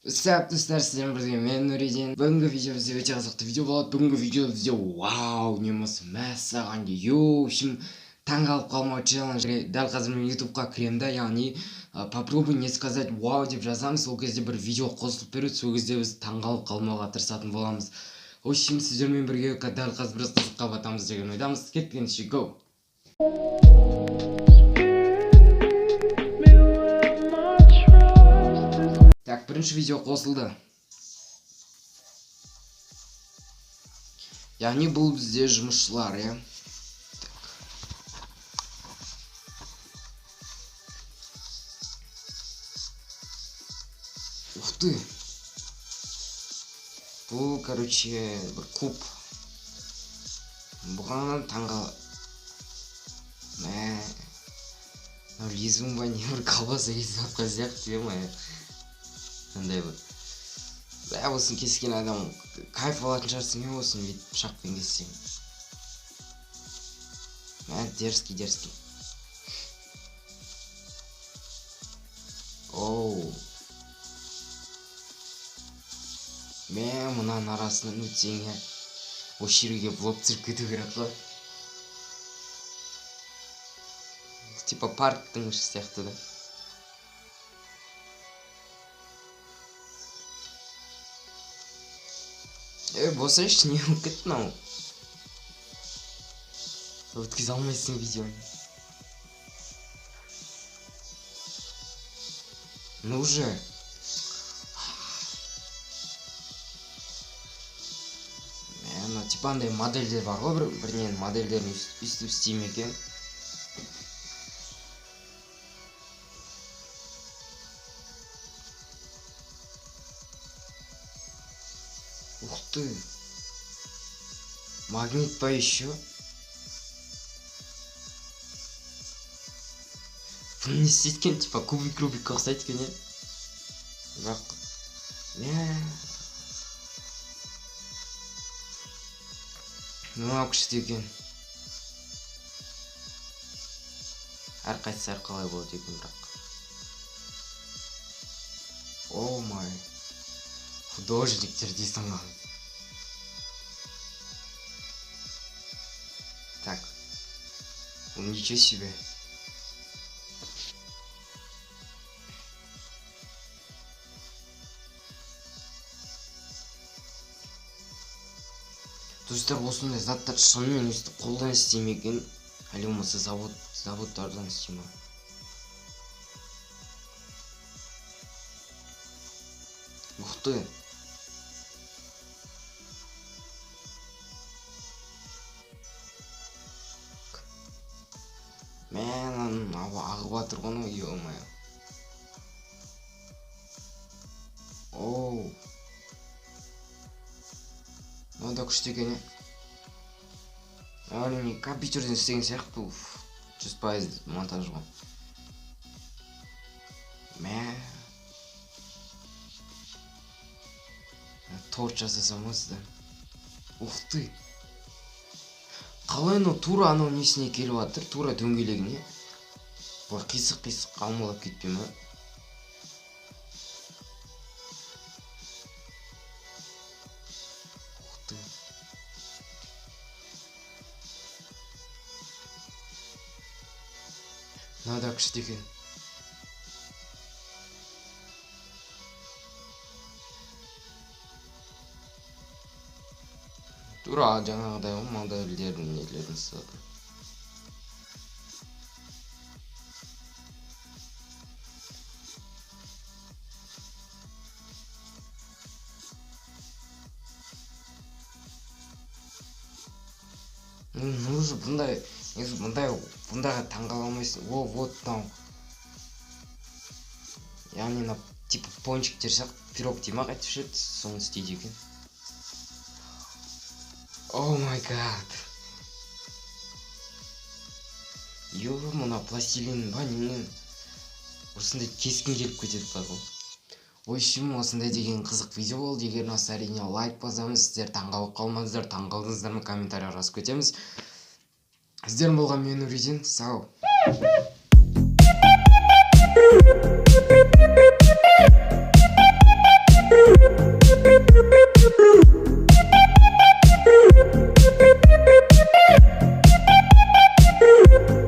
Сәп достар, сіздермен бірге мен Нұриден. Бүгінгі видео бізде өте қызықты видео болады. Бүгінгі видео бізде вау, немесе мәссаған в общем, таңғалып қалмау челлендж. Дәл қазір мен ютубқа кіремін да, яғни попробуй не сказать вау деп жазамыз. Сол кезде бір видео қосылып береді, сол кезде біз таңғалып қалмауға тырысатын боламыз. В общем, сіздермен бірге дәл қазір біз қызыққа батамыз деген ойдамыз. Кеткенше go! Так, бірінші видео қосылды. Яғни бұл бізде жұмысшылар, я. Ух ты. Бұл, короче, бір куб. Бұған таңға... Лизум ба не бір қалбаса езатқа сияқты дем ай. Қандай бір. Осыны кескен адам кайф алатын шығарсың, осыны бүйтіп пышақпен кессең. Дерзкий. Оу. Мен мұнан арасынан өтсең, осы жерге блок түсіріп кету керек қой. Типа парктың іші сияқты да. Босайшы, не болып кетті мынау? Өткізе алмайсың видеоны. Ну уже. Типа андай модельдер бар ғой, бірінен модельдерін үстіп істейм екен. Ух ты! Магнит по еще? Бұны не істеткен, типа кубик қоқсайды екен, не? Бірақ... Мынау күшті екен. Әрқайсысы қалай болады екен, бірақ. О май. Художниктер дейсің ғой. Так. Ничего себе. Достар, осындай заттар шынымен өстіп қолдан істейме екен. Әлі болмаса заводтардан істейме. Ух ты! Мен ағып атыр ғана, ё-моё. Оу. Мынау да күшті екен, не компьютерден істеген сияқты, 100% монтаж ғой. Торт жасасам осыдан. Ух ты! Қалай тура анау несіне келіп атыр, тура дөңгелегіне. Бұл қисық қалмалап кетпей ма? Ух ты! Мынау да күшті екен. Тура жаңағыдай модельдердің нелерін сатып. Нужно бұндайға таңғала алмайсың. О, вот там. Яғни типа пончиктер сияқты пирог дейма қайтып шет, соны істейді екен. О май гад. Мына пластилин ба немен осындай кескін келіп кетеді бар ғой. В общем, осындай деген қызық видео болды. Егер ұнаса, әрине лайк басамыз. Сіздер таңғалып қалмаңыздар, таңғалдыңыздар ма, комментарий жазып кетеміз. Сіздермен болған мен Нұриден. Сау.